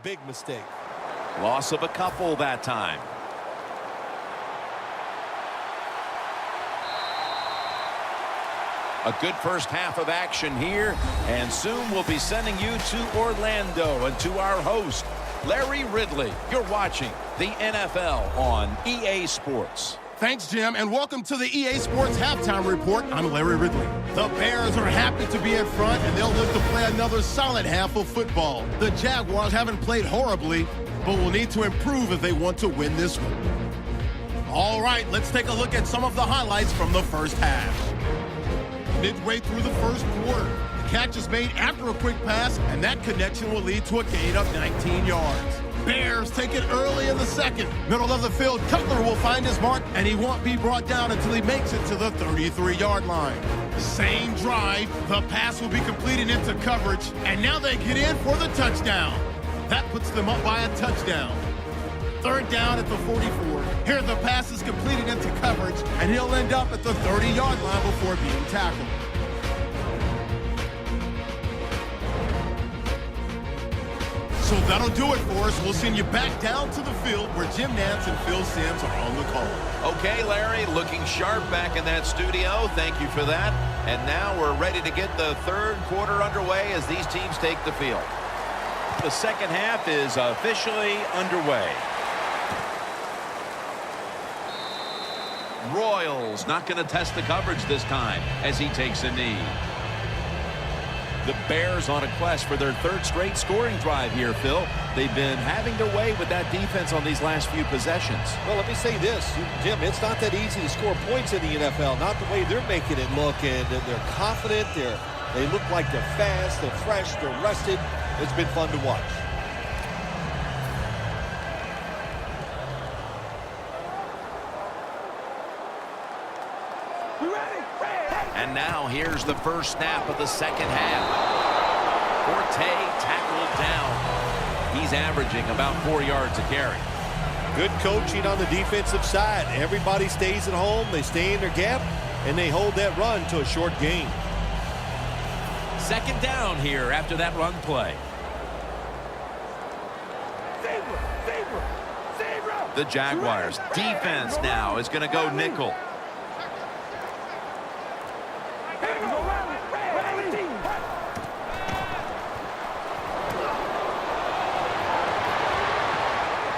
Big mistake. Loss of a couple that time. A good first half of action here, and soon we'll be sending you to Orlando and to our host, Larry Ridley. You're watching the NFL on EA Sports. Thanks, Jim, and welcome to the EA Sports Halftime Report. I'm Larry Ridley. The Bears are happy to be in front, and they'll look to play another solid half of football. The Jaguars haven't played horribly, but will need to improve if they want to win this one. All right, let's take a look at some of the highlights from the first half. Midway through the first quarter, the catch is made after a quick pass, and that connection will lead to a gain of 19 yards. Bears take it early in the second. Middle of the field, Cutler will find his mark, and he won't be brought down until he makes it to the 33-yard line. Same drive, the pass will be completed into coverage, and now they get in for the touchdown. That puts them up by a touchdown. Third down at the 44. Here the pass is completed into coverage, and he'll end up at the 30-yard line before being tackled. So that'll do it for us. We'll send you back down to the field where Jim Nantz and Phil Simms are on the call. Okay, Larry, looking sharp back in that studio. Thank you for that. And now we're ready to get the third quarter underway as these teams take the field. The second half is officially underway. Royals not going to test the coverage this time as he takes a knee. The Bears on a quest for their third straight scoring drive here, Phil. They've been having their way with that defense on these last few possessions. Well, let me say this, Jim, it's not that easy to score points in the NFL, not the way they're making it look, and they're confident, they look like they're fast, they're fresh, they're rested. It's been fun to watch. And now here's the first snap of the second half. Forte tackled down. He's averaging about 4 yards a carry. Good coaching on the defensive side. Everybody stays at home, they stay in their gap, and they hold that run to a short gain. Second down here after that run play. The Jaguars defense now is going to go nickel.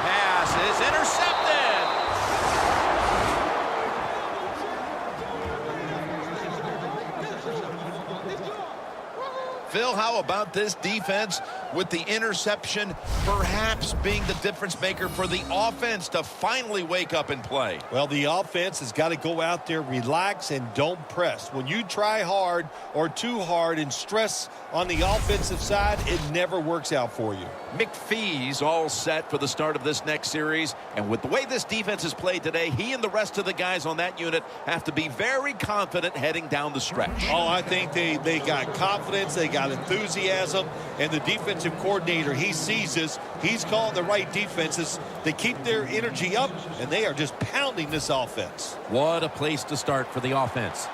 Pass is intercepted. Phil, how about this defense with the interception perhaps being the difference maker for the offense to finally wake up and play? Well, the offense has got to go out there, relax, and don't press. When you try hard or too hard and stress on the offensive side, it never works out for you. McPhee's all set for the start of this next series, and with the way this defense has played today, he and the rest of the guys on that unit have to be very confident heading down the stretch. Oh, I think they got confidence, they got enthusiasm, and the defensive coordinator, he sees this. He's calling the right defenses. They keep their energy up, and they are just pounding this offense. What a place to start for the offense.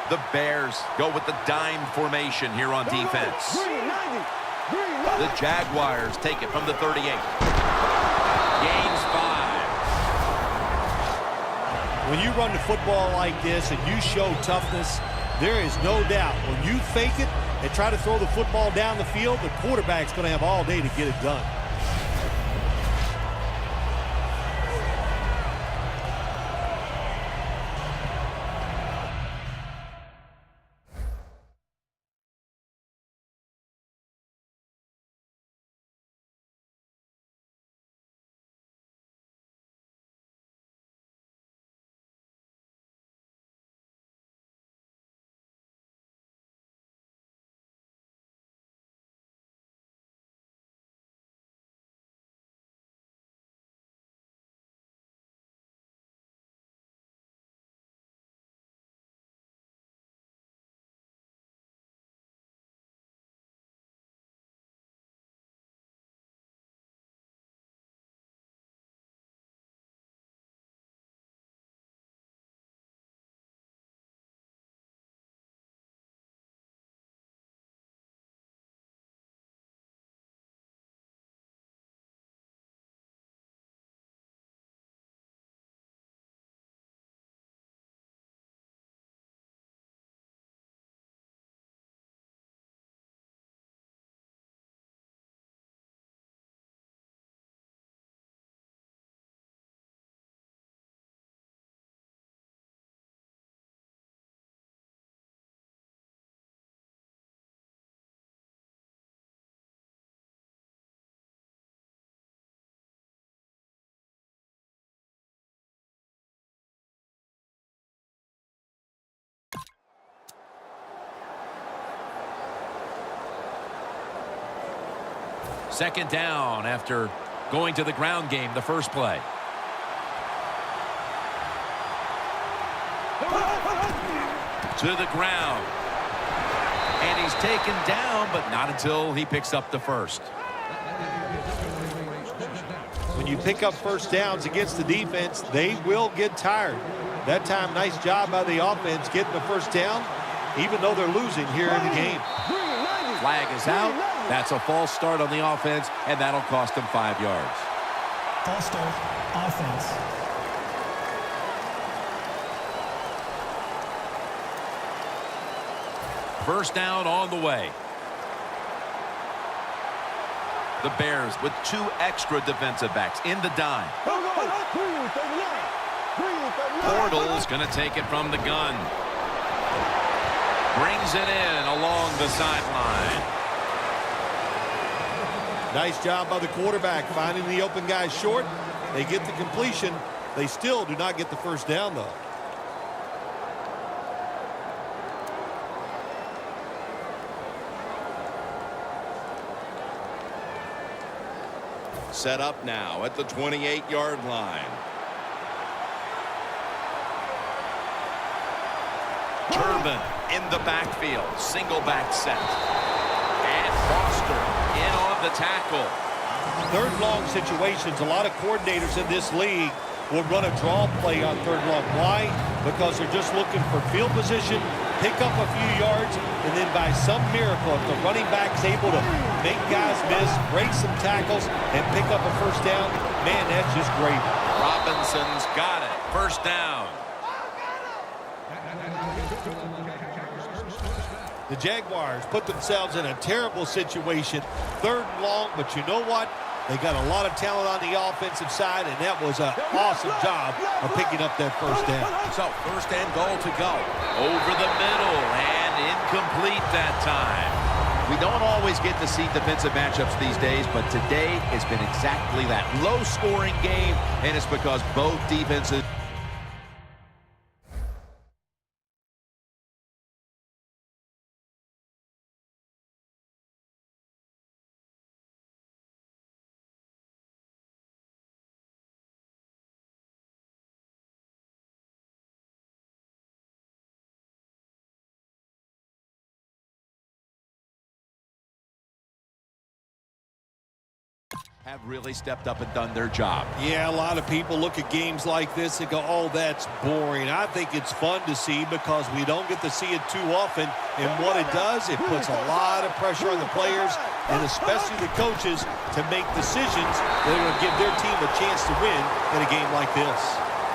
The Bears go with the dime formation here on defense. The Jaguars take it from the 38. Gains 5. When you run the football like this and you show toughness, there is no doubt when you fake it and try to throw the football down the field, the quarterback's going to have all day to get it done. Second down after going to the ground game the first play. To the ground. And he's taken down, but not until he picks up the first. When you pick up first downs against the defense, they will get tired. That time, nice job by the offense getting the first down, even though they're losing here in the game. Flag is out. That's a false start on the offense, and that'll cost them 5 yards. False start, offense. First down on the way. The Bears with 2 extra defensive backs in the dime. Bortles going to take it from the gun. Brings it in along the sideline. Nice job by the quarterback finding the open guy short. They get the completion. They still do not get the first down, though. Set up now at the 28-yard line. Turbin in the backfield. Single back set. And Foster in on the tackle. Third long situations, a lot of coordinators in this league will run a draw play on third long. Why? Because they're just looking for field position, pick up a few yards, and then by some miracle, if the running back's able to make guys miss, break some tackles, and pick up a first down, man, that's just great. Robinson's got it. First down. The Jaguars put themselves in a terrible situation, third and long, but you know what? They got a lot of talent on the offensive side, and that was an awesome job of picking up that first down. So, first and goal to go. Over the middle, and incomplete that time. We don't always get to see defensive matchups these days, but today it's been exactly that. Low-scoring game, and it's because both defenses... have really stepped up and done their job. Yeah, a lot of people look at games like this and go, oh, that's boring. I think it's fun to see because we don't get to see it too often. And what it does, it puts a lot of pressure on the players and especially the coaches to make decisions that are going to give their team a chance to win in a game like this.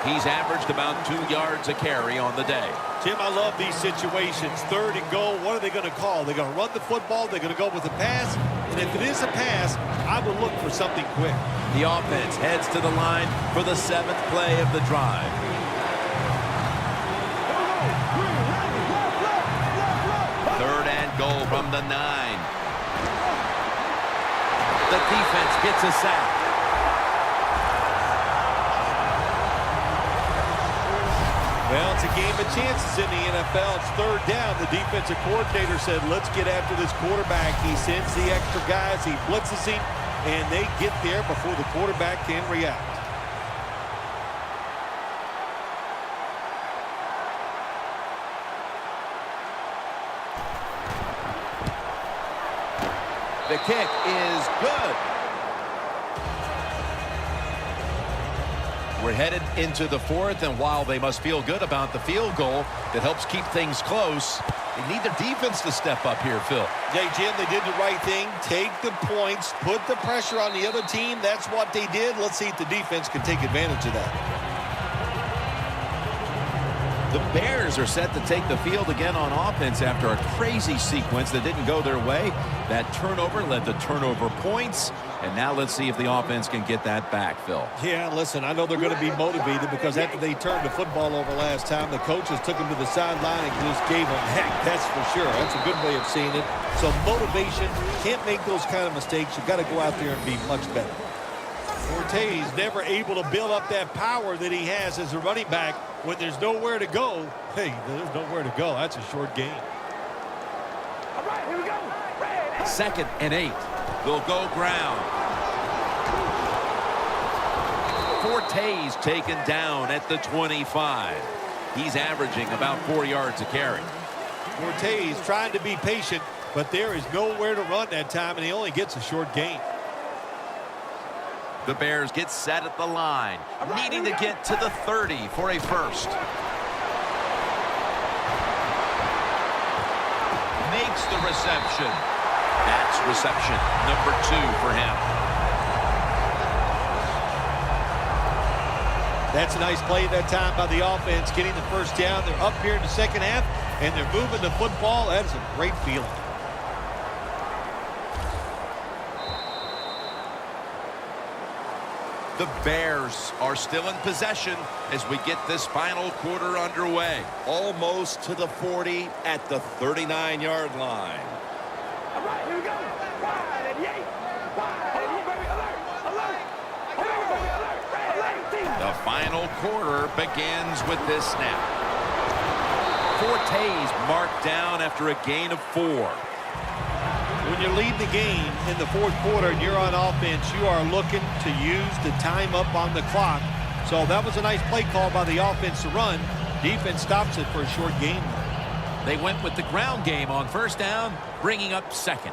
He's averaged about 2 yards a carry on the day. Tim, I love these situations. Third and goal, what are they going to call? They're going to run the football, they're going to go with a pass, and if it is a pass, I would look for something quick. The offense heads to the line for the 7th play of the drive. Third and goal from the 9. The defense gets a sack. Well, it's a game of chances in the NFL. It's third down. The defensive coordinator said, let's get after this quarterback. He sends the extra guys. He blitzes him, and they get there before the quarterback can react. The kick is good. We're headed into the 4th, and while they must feel good about the field goal that helps keep things close, they need their defense to step up here, Phil. Hey, Jim, they did the right thing. Take the points, put the pressure on the other team. That's what they did. Let's see if the defense can take advantage of that. The Bears are set to take the field again on offense after a crazy sequence that didn't go their way. That turnover led to turnover points. And now let's see if the offense can get that back, Phil. Yeah, listen, I know they're going to be motivated because after they turned the football over last time, the coaches took them to the sideline and just gave them heck, that's for sure. That's a good way of seeing it. So motivation, can't make those kind of mistakes. You've got to go out there and be much better. Ortiz never able to build up that power that he has as a running back when there's nowhere to go. Hey, there's nowhere to go. That's a short game. All right, here we go. 2nd and 8. They'll go ground. Forte's taken down at the 25. He's averaging about 4 yards a carry. Forte's trying to be patient, but there is nowhere to run that time, and he only gets a short gain. The Bears get set at the line, needing to get to the 30 for a first. Makes the reception. That's reception number 2 for him. That's a nice play that time by the offense, getting the first down. They're up here in the second half, and they're moving the football. That is a great feeling. The Bears are still in possession as we get this final quarter underway. Almost to the 40 at the 39-yard line. All right, here we go. Wide and yay. Wide and yay. Baby, alert, alert. Alert, alert. The final quarter begins with this snap. Forte's marked down after a gain of 4. When you lead the game in the fourth quarter and you're on offense, you are looking to use the time up on the clock. So that was a nice play call by the offense to run. Defense stops it for a short gain. They went with the ground game on first down, bringing up second.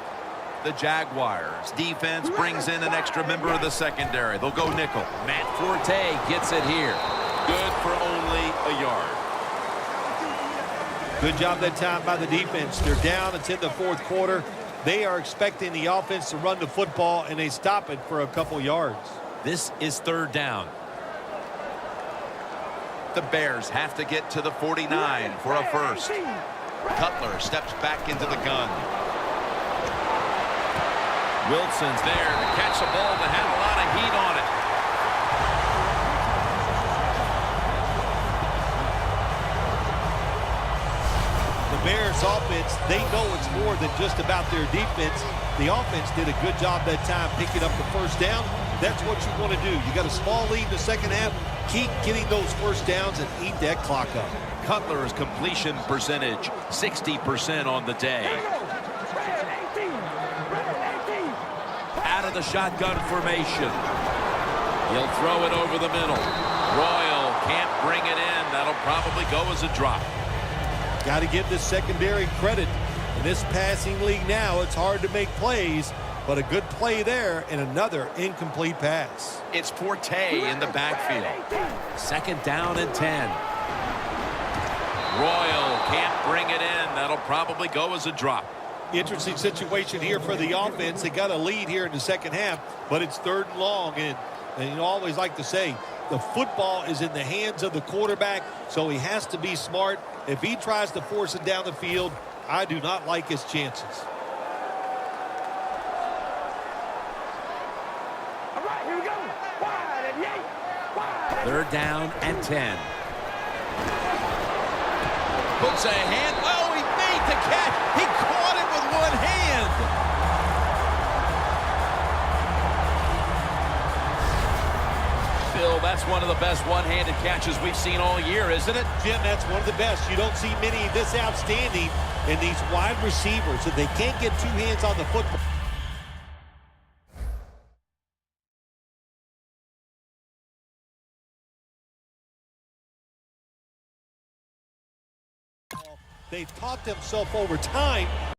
The Jaguars defense brings in an extra member of the secondary. They'll go nickel. Matt Forte gets it here. Good for only a yard. Good job that time by the defense. They're down. It's in the fourth quarter. They are expecting the offense to run the football, and they stop it for a couple yards. This is third down. The Bears have to get to the 49 for a first. Cutler steps back into the gun. Wilson's there to catch a ball that had a lot of heat on it. The Bears offense, they know it's more than just about their defense. The offense did a good job that time picking up the first down. That's what you want to do. You got a small lead in the second half. Keep getting those first downs and eat that clock up. Cutler's completion percentage, 60% on the day. Out of the shotgun formation. He'll throw it over the middle. Royal can't bring it in. That'll probably go as a drop. Got to give the secondary credit. In this passing league now, it's hard to make plays, but a good play there and another incomplete pass. It's Forte in the backfield. Second down and 10. Royal can't bring it in. That'll probably go as a drop. Interesting situation here for the offense. They got a lead here in the second half, but it's third and long. And you always like to say, the football is in the hands of the quarterback, so he has to be smart. If he tries to force it down the field, I do not like his chances. All right, here we go. Wide and yay. Wide. Third down and 10. Puts a hand. Oh, he made the catch. He caught it with one hand. Phil, that's one of the best one-handed catches we've seen all year, isn't it? Jim, that's one of the best. You don't see many this outstanding in these wide receivers. If they can't get two hands on the football. They've taught themselves over time